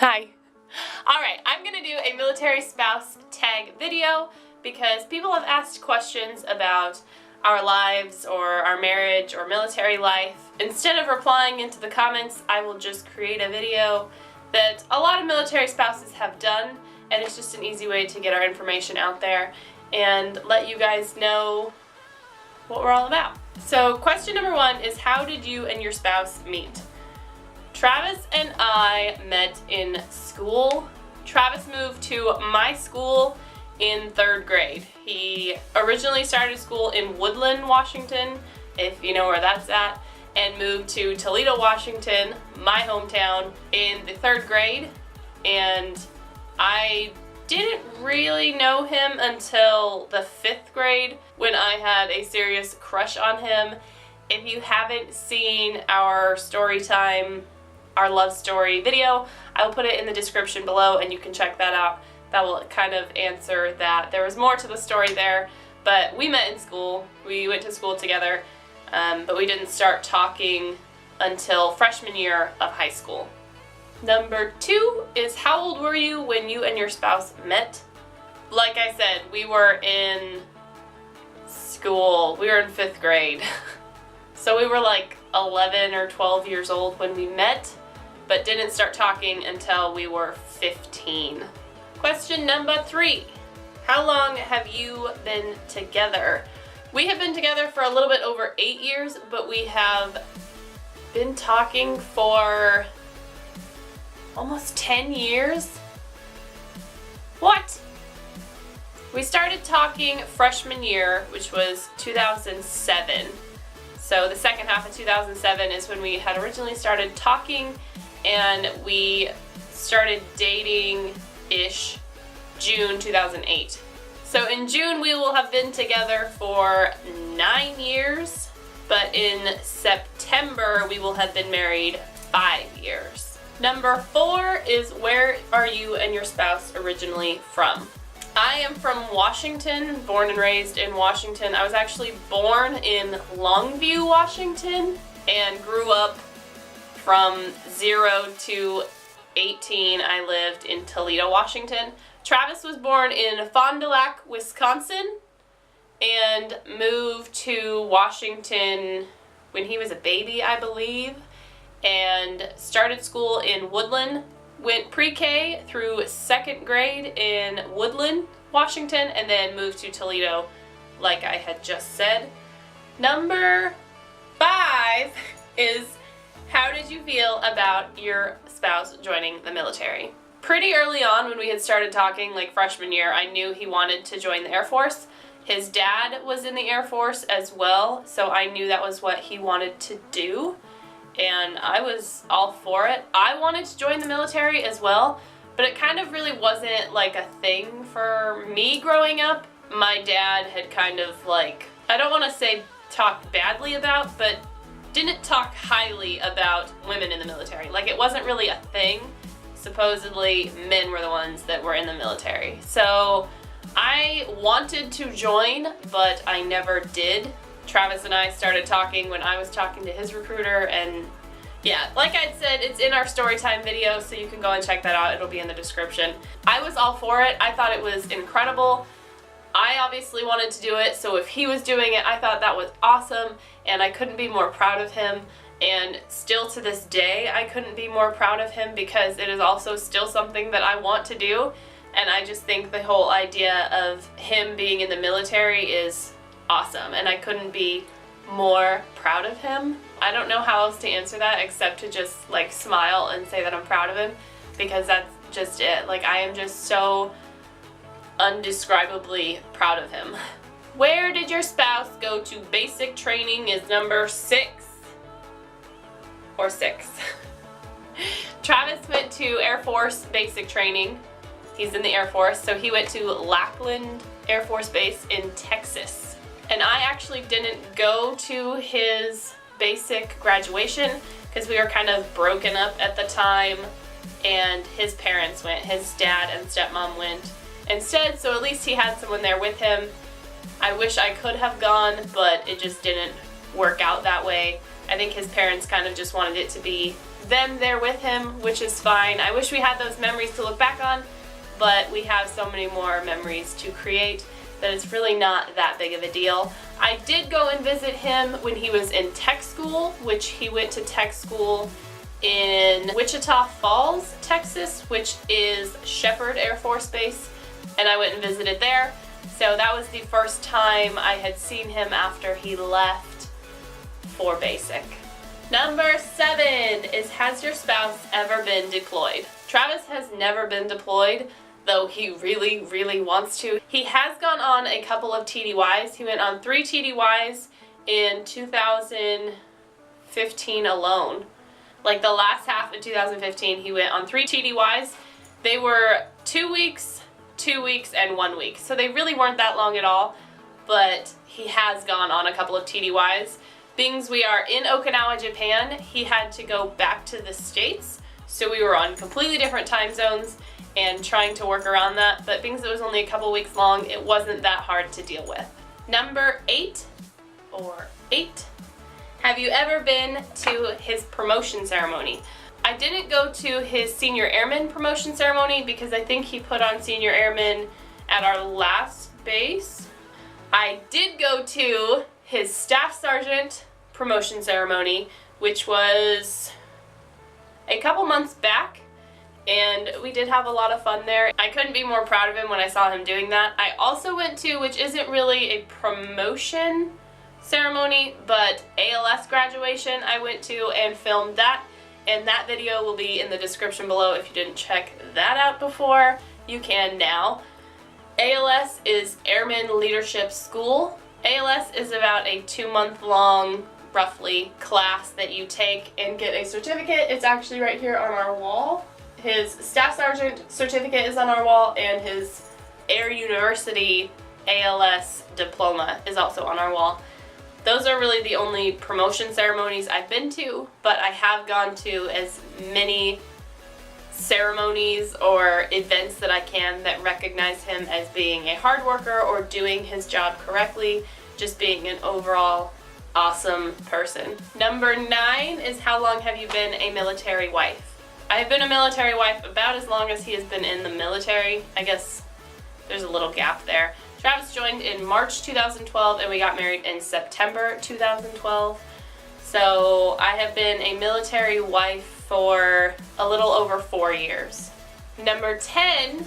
Hi. Alright, I'm going to do a military spouse tag video because people have asked questions about our lives or our marriage or military life. Instead of replying into the comments, I will just create a video that a lot of military spouses have done, and it's just an easy way to get our information out there and let you guys know what we're all about. So question number 1 is, how did you and your spouse meet? Travis and I met in school. Travis moved to my school in 3rd grade. He originally started school in Woodland, Washington, if you know where that's at, and moved to Toledo, Washington, my hometown, in the 3rd grade. And I didn't really know him until the 5th grade when I had a serious crush on him. If you haven't seen our story time, our love story video, I will put it in the description below and you can check that out. That will kind of answer that. There was more to the story there, but we met in school. We went to school together, but we didn't start talking until freshman year of high school. Number 2 is, how old were you when you and your spouse met? Like I said, we were in school. We were in 5th grade. So we were like 11 or 12 years old when we met, but didn't start talking until we were 15. Question number 3. How long have you been together? We have been together for a little bit over 8 years, but we have been talking for almost 10 years. What? We started talking freshman year, which was 2007. So the second half of 2007 is when we had originally started talking, and we started dating-ish June 2008. So in June we will have been together for 9 years, but in September we will have been married 5 years. Number 4 is, where are you and your spouse originally from? I am from Washington, born and raised in Washington. I was actually born in Longview, Washington, and grew up from 0 to 18. I lived in Toledo, Washington. Travis was born in Fond du Lac, Wisconsin, and moved to Washington when he was a baby, I believe, and started school in Woodland. Went pre-K through 2nd grade in Woodland, Washington, and then moved to Toledo, like I had just said. Number 5 is, how did you feel about your spouse joining the military? Pretty early on when we had started talking, like freshman year, I knew he wanted to join the Air Force. His dad was in the Air Force as well, so I knew that was what he wanted to do, and I was all for it. I wanted to join the military as well, but it kind of really wasn't like a thing for me growing up. My dad had kind of, like, I don't want to say talked badly about, but didn't talk highly about women in the military. Like, it wasn't really a thing. Supposedly men were the ones that were in the military. So I wanted to join, but I never did. Travis and I started talking when I was talking to his recruiter, and yeah, like I'd said, it's in our storytime video, so you can go and check that out. It'll be in the description. I was all for it. I thought it was incredible. I obviously wanted to do it, so if he was doing it, I thought that was awesome, and I couldn't be more proud of him. And still to this day, I couldn't be more proud of him, because it is also still something that I want to do. And I just think the whole idea of him being in the military is awesome, and I couldn't be more proud of him. I don't know how else to answer that except to just like smile and say that I'm proud of him, because that's just it. Like, I am just so undescribably proud of him. Where did your spouse go to basic training is number 6. Or 6. Travis went to Air Force basic training. He's in the Air Force, so he went to Lackland Air Force Base in Texas. And I actually didn't go to his basic graduation because we were kind of broken up at the time, and his parents went. His dad and stepmom went instead, so at least he had someone there with him. I wish I could have gone, but it just didn't work out that way. I think his parents kind of just wanted it to be them there with him, which is fine. I wish we had those memories to look back on, but we have so many more memories to create that it's really not that big of a deal. I did go and visit him when he was in tech school, which he went to tech school in Wichita Falls, Texas, which is Shepherd Air Force Base, and I went and visited there. So that was the first time I had seen him after he left for basic. Number 7 is, has your spouse ever been deployed? Travis has never been deployed, though he really, really wants to. He has gone on a couple of TDYs. He went on 3 TDYs in 2015 alone. Like the last half of 2015, he went on 3 TDYs. They were 2 weeks, 2 weeks, and 1 week. So they really weren't that long at all, but he has gone on a couple of TDYs. Being we are in Okinawa, Japan, he had to go back to the States. So we were on completely different time zones and trying to work around that. But being it was only a couple weeks long, it wasn't that hard to deal with. Number 8, or 8. Have you ever been to his promotion ceremony? I didn't go to his senior airman promotion ceremony because I think he put on senior airman at our last base. I did go to his staff sergeant promotion ceremony, which was a couple months back, and we did have a lot of fun there. I couldn't be more proud of him when I saw him doing that. I also went to, which isn't really a promotion ceremony, but ALS graduation I went to and filmed that, and that video will be in the description below. If you didn't check that out before, you can now. ALS is Airman Leadership School. ALS is about a 2-month-long, roughly, class that you take and get a certificate. It's actually right here on our wall. His Staff Sergeant certificate is on our wall, and his Air University ALS diploma is also on our wall. Those are really the only promotion ceremonies I've been to, but I have gone to as many ceremonies or events that I can that recognize him as being a hard worker or doing his job correctly, just being an overall awesome person. Number 9 is, how long have you been a military wife? I've been a military wife about as long as he has been in the military. I guess there's a little gap there. Travis joined in March 2012 and we got married in September 2012. So I have been a military wife for a little over 4 years. Number 10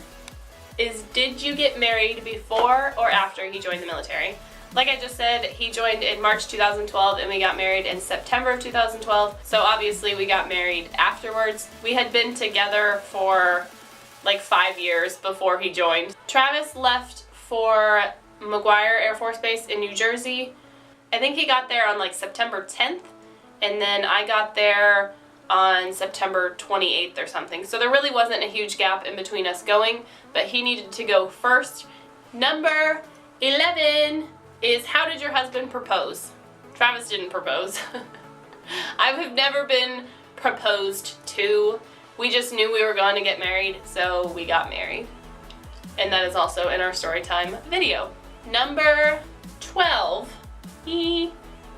is, did you get married before or after he joined the military? Like I just said, he joined in March 2012 and we got married in September of 2012. So obviously we got married afterwards. We had been together for like 5 years before he joined. Travis left for McGuire Air Force Base in New Jersey. I think he got there on like September 10th, and then I got there on September 28th or something. So there really wasn't a huge gap in between us going, but he needed to go first. Number 11 is, how did your husband propose? Travis didn't propose. I have never been proposed to. We just knew we were going to get married, so we got married. And that is also in our story time video. Number 12,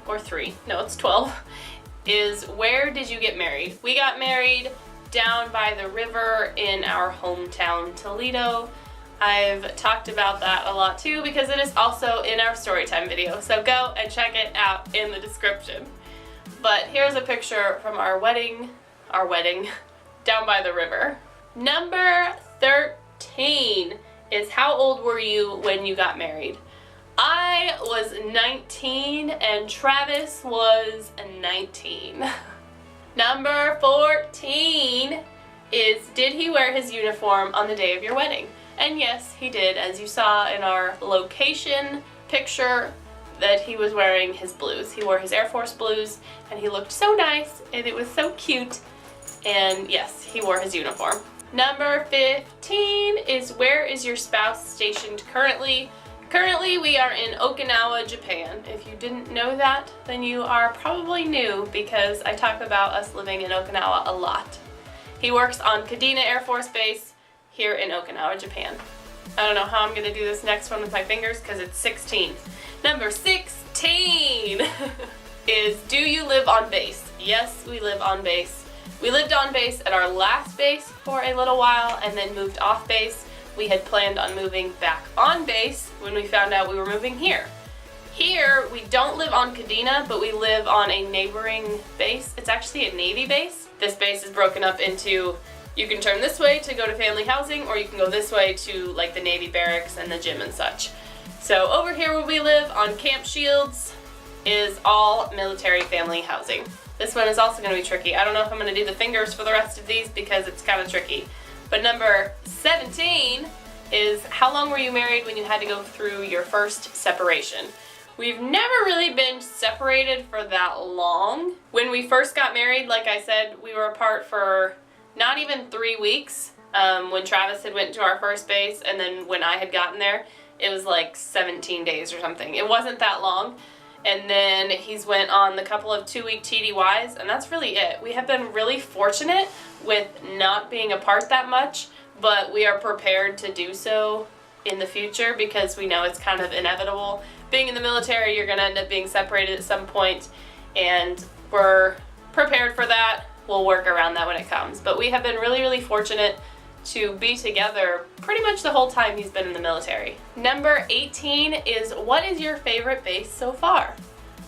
or 3, no, it's 12, is, where did you get married? We got married down by the river in our hometown, Toledo. I've talked about that a lot too because it is also in our storytime video, so go and check it out in the description. But here's a picture from our wedding, down by the river. Number 13 is, how old were you when you got married? I was 19 and Travis was 19. Number 14 is, did he wear his uniform on the day of your wedding? And yes, he did, as you saw in our location picture, that he was wearing his blues. He wore his Air Force blues and he looked so nice and it was so cute. And yes, he wore his uniform. Number 15 is, where is your spouse stationed currently? Currently, we are in Okinawa, Japan. If you didn't know that, then you are probably new because I talk about us living in Okinawa a lot. He works on Kadena Air Force Base here in Okinawa, Japan. I don't know how I'm gonna do this next one with my fingers because it's 16. Number 16 is, do you live on base? Yes, we live on base. We lived on base at our last base for a little while and then moved off base. We had planned on moving back on base when we found out we were moving here. Here, we don't live on Kadena, but we live on a neighboring base. It's actually a Navy base. This base is broken up into, you can turn this way to go to family housing, or you can go this way to like the Navy barracks and the gym and such. So over here where we live on Camp Shields is all military family housing. This one is also going to be tricky. I don't know if I'm going to do the fingers for the rest of these because it's kind of tricky. But number 17 is how long were you married when you had to go through your first separation? We've never really been separated for that long. When we first got married, like I said, we were apart for not even 3 weeks. When Travis had went to our first base, and then when I had gotten there, it was like 17 days or something. It wasn't that long. And then he's went on the couple of 2-week TDYs, and that's really it. We have been really fortunate with not being apart that much, but we are prepared to do so in the future because we know it's kind of inevitable. Being in the military, you're going to end up being separated at some point, and we're prepared for that. We'll work around that when it comes. But we have been really, really fortunate to be together pretty much the whole time he's been in the military. Number 18 is, what is your favorite base so far?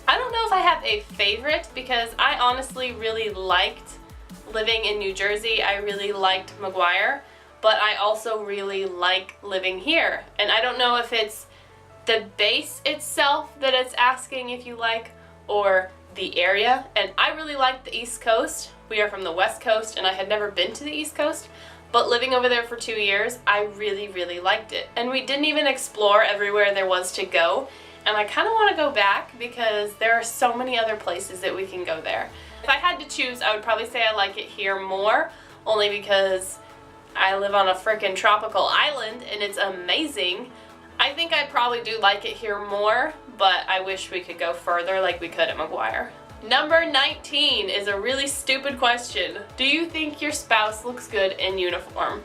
I don't know if I have a favorite because I honestly really liked living in New Jersey. I really liked McGuire, but I also really like living here. And I don't know if it's the base itself that it's asking if you like, or the area. And I really like the East Coast. We are from the West Coast, and I had never been to the East Coast. But living over there for 2 years, I really, really liked it. And we didn't even explore everywhere there was to go. And I kind of want to go back because there are so many other places that we can go there. If I had to choose, I would probably say I like it here more, only because I live on a frickin' tropical island and it's amazing. I think I probably do like it here more, but I wish we could go further like we could at McGuire. Number 19 is a really stupid question. Do you think your spouse looks good in uniform?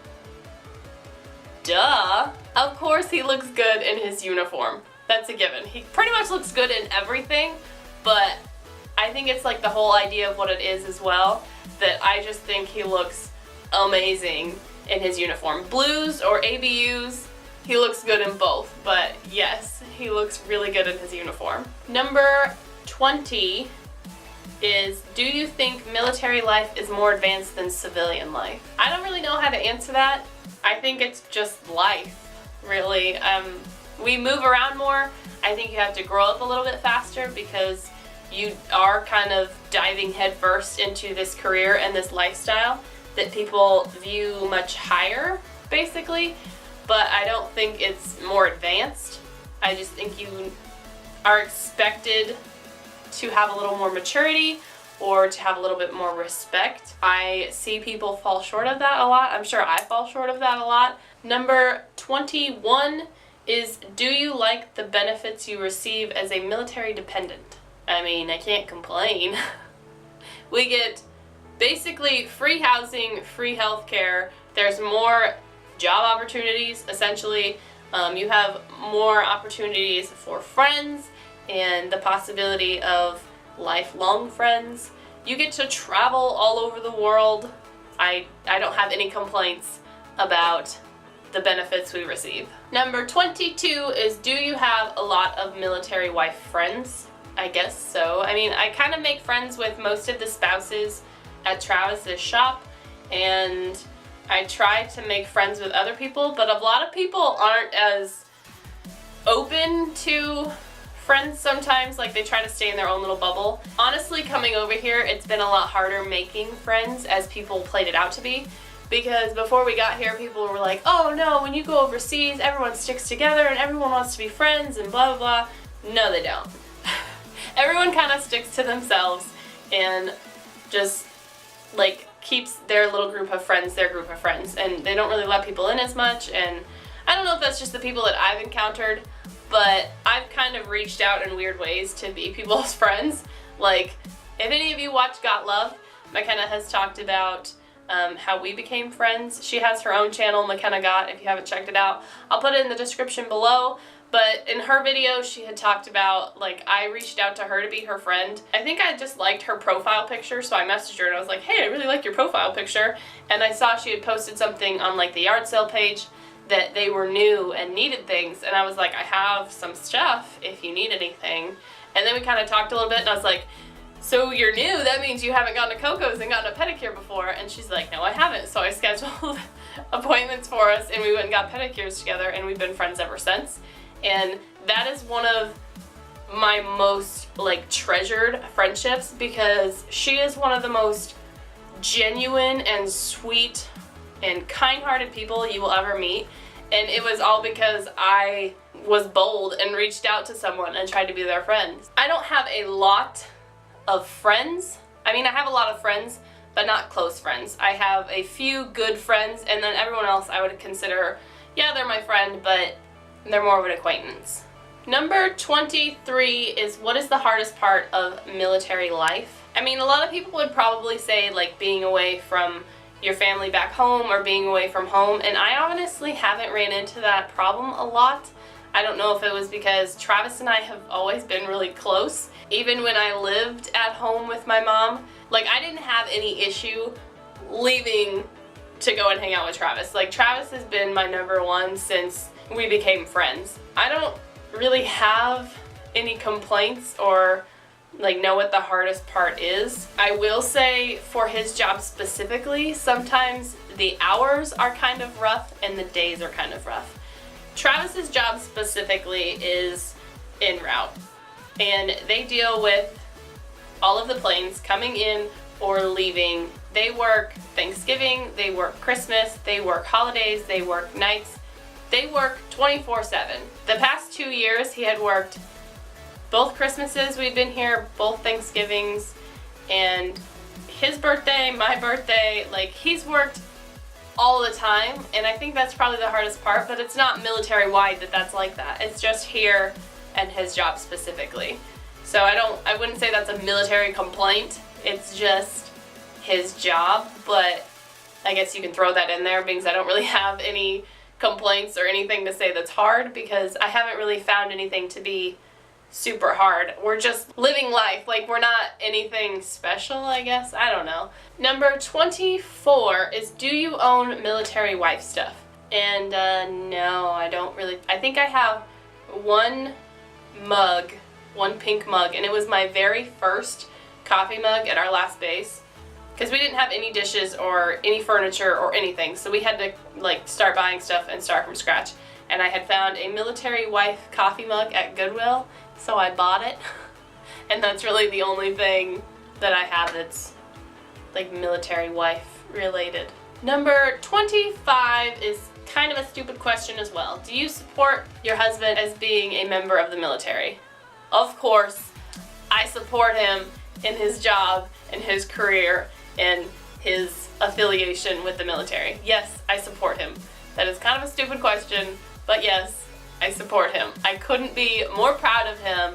Duh. Of course he looks good in his uniform. That's a given. He pretty much looks good in everything, but I think it's like the whole idea of what it is as well, that I just think he looks amazing in his uniform. Blues or ABUs, he looks good in both, but yes, he looks really good in his uniform. Number 20 is, do you think military life is more advanced than civilian life? I don't really know how to answer that. I think it's just life, really. We move around more. I think you have to grow up a little bit faster because you are kind of diving headfirst into this career and this lifestyle that people view much higher, basically. But I don't think it's more advanced. I just think you are expected to have a little more maturity or to have a little bit more respect. I see people fall short of that a lot. I'm sure I fall short of that a lot. Number 21 is, do you like the benefits you receive as a military dependent? I mean, I can't complain. We get basically free housing, free healthcare. There's more job opportunities, essentially. You have more opportunities for friends and the possibility of lifelong friends. You get to travel all over the world. I don't have any complaints about the benefits we receive. Number 22 is, do you have a lot of military wife friends? I guess so. I mean, I kind of make friends with most of the spouses at Travis's shop, and I try to make friends with other people, but a lot of people aren't as open to friends sometimes. Like, they try to stay in their own little bubble. Honestly, coming over here, it's been a lot harder making friends as people played it out to be. Because before we got here, people were like, oh no, when you go overseas, everyone sticks together and everyone wants to be friends and blah, blah, blah. No, they don't. Everyone kind of sticks to themselves and just, like, keeps their little group of friends their group of friends. And they don't really let people in as much. And I don't know if that's just the people that I've encountered, but I've kind of reached out in weird ways to be people's friends. Like, if any of you watch Got Love, McKenna has talked about how we became friends. She has her own channel, McKenna Got, if you haven't checked it out. I'll put it in the description below, But in her video, she had talked about, like, I reached out to her to be her friend. I think I just liked her profile picture, so I messaged her and I was like, hey, I really like your profile picture. And I saw she had posted something on, like, the yard sale page that they were new and needed things. And I was like, I have some stuff if you need anything. And then we kind of talked a little bit and I was like, so you're new, that means you haven't gone to Coco's and gotten a pedicure before. And she's like, no, I haven't. So I scheduled appointments for us and we went and got pedicures together and we've been friends ever since. And that is one of my most, like, treasured friendships because she is one of the most genuine and sweet and kind-hearted people you will ever meet. And it was all because I was bold and reached out to someone and tried to be their friend. I don't have a lot of friends. I mean, I have a lot of friends, but not close friends. I have a few good friends, and then everyone else I would consider, yeah, they're my friend, but they're more of an acquaintance. Number 23 is, what is the hardest part of military life? I mean, a lot of people would probably say, like, being away from your family back home or being away from home, and I honestly haven't ran into that problem a lot. I don't know if it was because Travis and I have always been really close. Even when I lived at home with my mom, like, I didn't have any issue leaving to go and hang out with Travis. Like, Travis has been my number one since we became friends. I don't really have any complaints or, like, know what the hardest part is. I will say for his job specifically, sometimes the hours are kind of rough and the days are kind of rough. Travis's job specifically is en route, and they deal with all of the planes coming in or leaving. They work Thanksgiving, they work Christmas, they work holidays, they work nights. They work 24/7. The past 2 years he had worked both Christmases we've been here, both Thanksgivings, and his birthday, my birthday. Like, he's worked all the time, and I think that's probably the hardest part, but it's not military-wide that's like that. It's just here and his job specifically. So I wouldn't say that's a military complaint. It's just his job, but I guess you can throw that in there because I don't really have any complaints or anything to say that's hard because I haven't really found anything to be super hard. We're just living life. Like, we're not anything special, I guess. I don't know. Number 24 is, do you own military wife stuff? And no, I don't really. I think I have one mug, one pink mug, and it was my very first coffee mug at our last base because we didn't have any dishes or any furniture or anything, so we had to, like, start buying stuff and start from scratch. And I had found a military wife coffee mug at Goodwill, so I bought it. And that's really the only thing that I have that's, like, military wife related. Number 25 is kind of a stupid question as well. Do you support your husband as being a member of the military? Of course, I support him in his job and his career and his affiliation with the military. Yes, I support him. That is kind of a stupid question, but yes, I support him. I couldn't be more proud of him,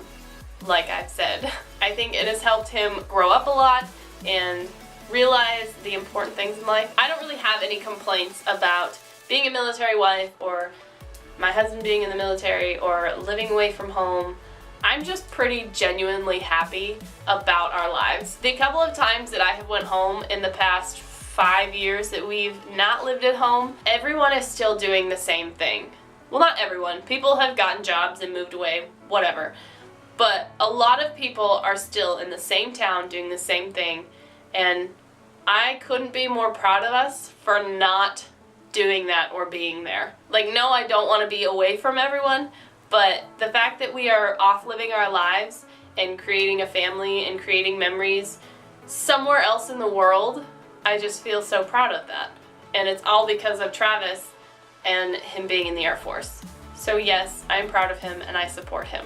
like I've said. I think it has helped him grow up a lot and realize the important things in life. I don't really have any complaints about being a military wife or my husband being in the military or living away from home. I'm just pretty genuinely happy about our lives. The couple of times that I have went home in the past 5 years that we've not lived at home, everyone is still doing the same thing. Well, not everyone. People have gotten jobs and moved away, whatever. But a lot of people are still in the same town doing the same thing, and I couldn't be more proud of us for not doing that or being there. Like, no, I don't want to be away from everyone, but the fact that we are off living our lives and creating a family and creating memories somewhere else in the world, I just feel so proud of that. And it's all because of Travis and him being in the Air Force. So yes, I'm proud of him and I support him.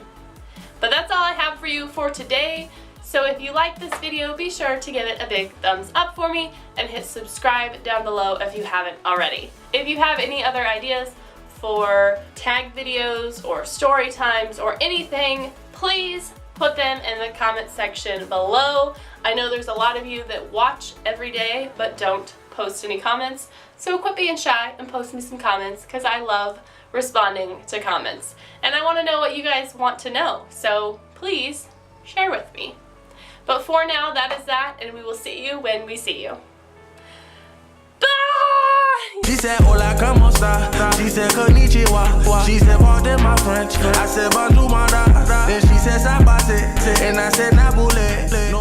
But that's all I have for you for today. So if you like this video, be sure to give it a big thumbs up for me and hit subscribe down below if you haven't already. If you have any other ideas for tag videos or story times or anything, please put them in the comment section below. I know there's a lot of you that watch every day but don't post any comments, so quit being shy and post me some comments because I love responding to comments. And I want to know what you guys want to know, so please share with me. But for now, that is that, and we will see you when we see you. Bye! She said, hola, como esta? She said, konnichiwa. She said, pardon my French. I said, bonjour, madame. Then she said, sabase. And I said, nabule.